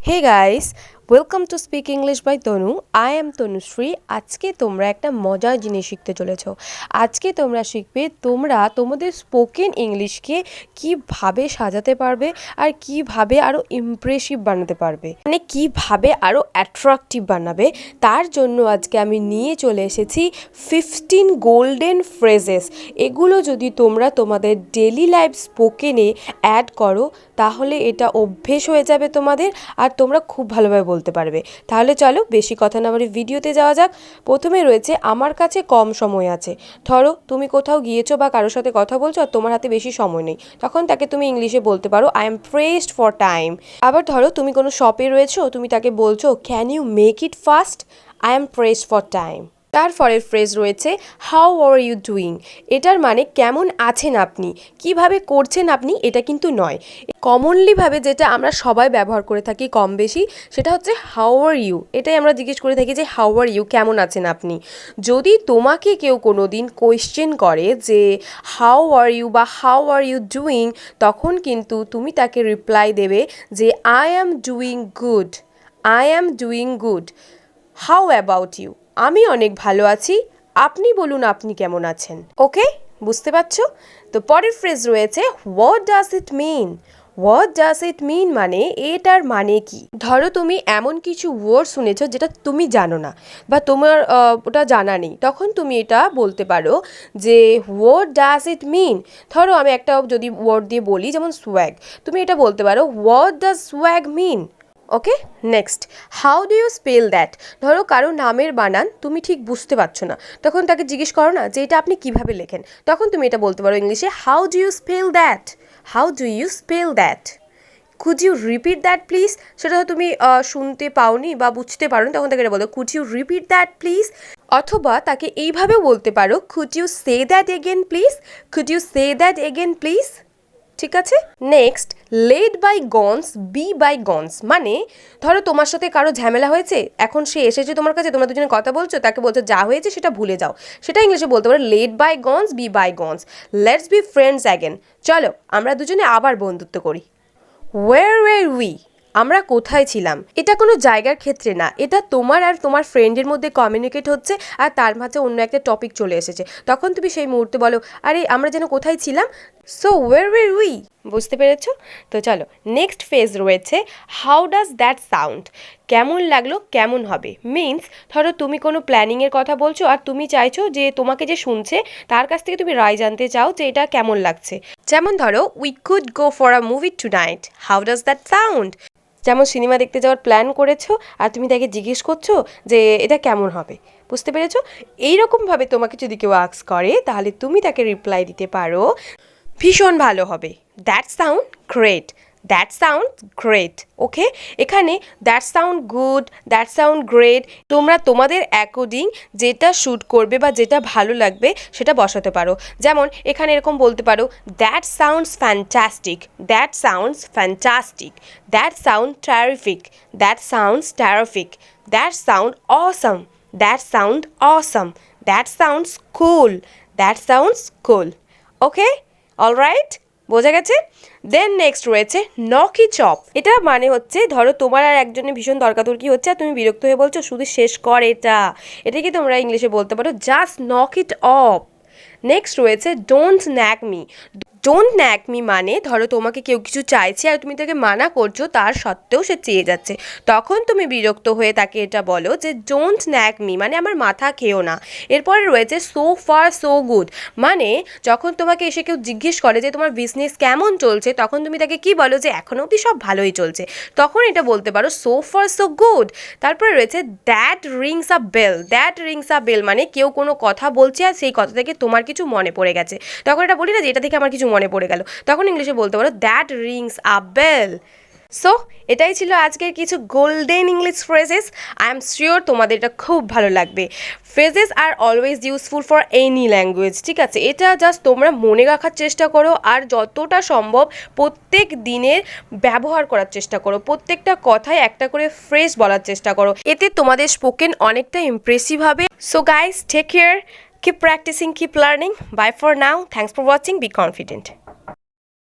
Hey guys, welcome to speak English by Tanu. I am Tanushree. আজকে তোমরা একটা মজার জিনিস শিখতে চলেছো। আজকে তোমরা শিখবে তোমরা তোমাদের স্পোকেন ইংলিশকে কীভাবে সাজাতে পারবে আর কীভাবে আরও ইমপ্রেসিভ বানাতে পারবে, মানে কীভাবে আরও অ্যাট্রাকটিভ বানাবে। তার জন্য আজকে আমি নিয়ে চলে এসেছি 15 গোল্ডেন ফ্রেজেস। এগুলো যদি তোমরা তোমাদের ডেলি লাইফ স্পোকেনে অ্যাড করো তাহলে এটা অভ্যেস হয়ে যাবে তোমাদের, আর তোমরা খুব ভালোভাবে বলতে পারবে। তাহলে চলো বেশি কথা না বলে ভিডিওতে যাওয়া যাক। প্রথমে রয়েছে আমার কাছে কম সময় আছে। ধরো তুমি কোথাও গিয়েছো বা কারোর সাথে কথা বলছো আর তোমার হাতে বেশি সময় নেই, তখন তাকে তুমি ইংলিশে বলতে পারো I am pressed for time. আবার ধরো তুমি কোনো শপে রয়েছো, তুমি তাকে বলছো can you make it fast, I am pressed for time. তারপরের ফ্রেজ রয়েছে হাউ আর ইউ ডুইং। এটার মানে কেমন আছেন আপনি, কিভাবে করছেন আপনি, এটা কিন্তু নয়। কমনলিভাবে যেটা আমরা সবাই ব্যবহার করে থাকি কম বেশি, সেটা হচ্ছে হাউ আর ইউ। এটাই আমরা জিজ্ঞেস করে থাকি যে হাউ আর ইউ, কেমন আছেন আপনি। যদি তোমাকে কেউ কোনো দিন কোয়েশ্চেন করে যে হাউ আর ইউ বা হাউ আর ইউ ডুইং, তখন কিন্তু তুমি তাকে রিপ্লাই দেবে যে I am doing good, I am doing good. How about you, আমি অনেক ভালো আছি, আপনি বলুন আপনি কেমন আছেন। ওকে, বুঝতে পারছো? তো পরের ফ্রেজ রয়েছে what does it mean. What does it mean মানে এটার মানে কি। ধরো তুমি এমন কিছু ওয়ার্ড শুনেছো যেটা তুমি জানো না বা তোমার ওটা জানা নেই, তখন তুমি এটা বলতে পারো যে হোয়াট ডাজ ইট মিন। ধরো আমি একটা যদি ওয়ার্ড দিয়ে বলি যেমন সোয়াগ, তুমি এটা বলতে পারো what does swag mean. Okay, next how do you spell that. ধরো কারো নামের বানান তুমি ঠিক বুঝতে পারছো না, তখন তাকে জিজ্ঞেস করো না যে এটা আপনি কীভাবে লেখেন, তখন তুমি এটা বলতে পারো ইংলিশে how do you spell that, how do you spell that. Could you repeat that please. সেটা তুমি শুনতে পাওনি বা বুঝতে পারোনি, তখন তাকে এটা বলো could you repeat that please. অথবা তাকে এইভাবেও বলতে পারো could you say that again please, could you say that again please. ঠিক আছে, next let bygones be bygones মানে ধরো তোমার সাথে কারো ঝামেলা হয়েছে, এখন সে এসেছে তোমার কাছে, তোমরা দুজনে কথা বলছো, তাকে বলছো যা হয়েছে সেটা ভুলে যাও, সেটা ইংলিশে বলতে পারো let bygones be bygones. Let's be friends again, চলো আমরা দুজনে আবার বন্ধুত্ব করি। ওয়ার ওয়ার উই, আমরা কোথায় ছিলাম। এটা কোনো জায়গার ক্ষেত্রে না, এটা তোমার আর তোমার ফ্রেন্ডের মধ্যে কমিউনিকেট হচ্ছে আর তার মাঝে অন্য একটা টপিক চলে এসেছে, তখন তুমি সেই মুহূর্তে বলো আরে আমরা যেন কোথায় ছিলাম। সো ওয়ার ওয়ার উই, বুঝতে পেরেছো? তো চলো নেক্সট ফেজ রয়েছে হাউ ডাজ দ্যাট সাউন্ড। কেমন লাগলো, কেমন হবে মিনস ধরো তুমি কোনো প্ল্যানিংয়ের কথা বলছো আর তুমি চাইছো যে তোমাকে যে শুনছে তার কাছ থেকে তুমি রায় জানতে চাও যে এটা কেমন লাগছে। যেমন ধরো we could go for a movie tonight, how does that sound. যেমন সিনেমা দেখতে যাওয়ার প্ল্যান করেছো আর তুমি তাকে জিজ্ঞেস করছো যে এটা কেমন হবে, বুঝতে পেরেছো? এইরকমভাবে তোমাকে যদি কেউ আস্ক করে তাহলে তুমি তাকে রিপ্লাই দিতে পারো ভীষণ ভালো হবে, that sound great, that sound great. Okay, এখানে that sound good, that sound great তোমরা তোমাদের অ্যাকর্ডিং যেটা শ্যুট করবে বা যেটা ভালো লাগবে সেটা বসাতে পারো। যেমন এখানে এরকম বলতে পারো that sounds fantastic, that sounds fantastic, that sound terrific, that sounds terrific, that sound awesome, that sound awesome, that sounds cool, that sounds cool. Okay, alright, বোঝা গেছে? দেন নেক্সট রয়েছে নকি চপ। এটা মানে হচ্ছে ধরো তোমার আর একজনের ভীষণ তর্কাতর্কি হচ্ছে আর তুমি বিরক্ত হয়ে বলছো শুধু শেষ কর এটা, এটাকে তোমরা ইংলিশে বলতে পারো just knock it off. Next রয়েছে don't nag me. Don't nag me মানে ধরো তোমাকে কেউ কিছু চাইছে আর তুমি তাকে মানা করছো, তার সত্ত্বেও সে চেয়ে যাচ্ছে, তখন তুমি বিরক্ত হয়ে তাকে এটা বলো যে ডোন্ট ন্যাক মি মানে আমার মাথা খেও না। এরপরে রয়েছে সো ফার সো গুড মানে যখন তোমাকে এসে কেউ জিজ্ঞেস করে যে তোমার বিজনেস কেমন চলছে, তখন তুমি তাকে কি বলো যে এখনও অবধি সব ভালোই চলছে, তখন এটা বলতে পারো সো ফার সো গুড। তারপরে রয়েছে that rings a bell. That rings a bell মানে কেউ কোনো কথা বলছে আর সেই কথা থেকে তোমার কিছু মনে পড়ে গেছে, তখন এটা বলি না যে এটা থেকে আমার কিছু মনে পড়ে গেল, তখন ইংলিশে বলতে পারো that rings a bell. So এটাই ছিল আজকের কিছু golden English phrases. I am sure তোমাদের এটা খুব ভালো লাগবে। Phrases are always useful for any language, ঠিক আছে? এটা জাস্ট তোমরা মনে রাখার চেষ্টা করো আর যতটা সম্ভব প্রত্যেক দিনের ব্যবহার করার চেষ্টা করো, প্রত্যেকটা কথায় একটা করে ফ্রেজ বলার চেষ্টা করো, এতে তোমাদের স্পোকেন অনেকটা ইমপ্রেসিভ হবে। So guys, take care, keep practicing, keep learning. Bye for now. Thanks for watching. Be confident.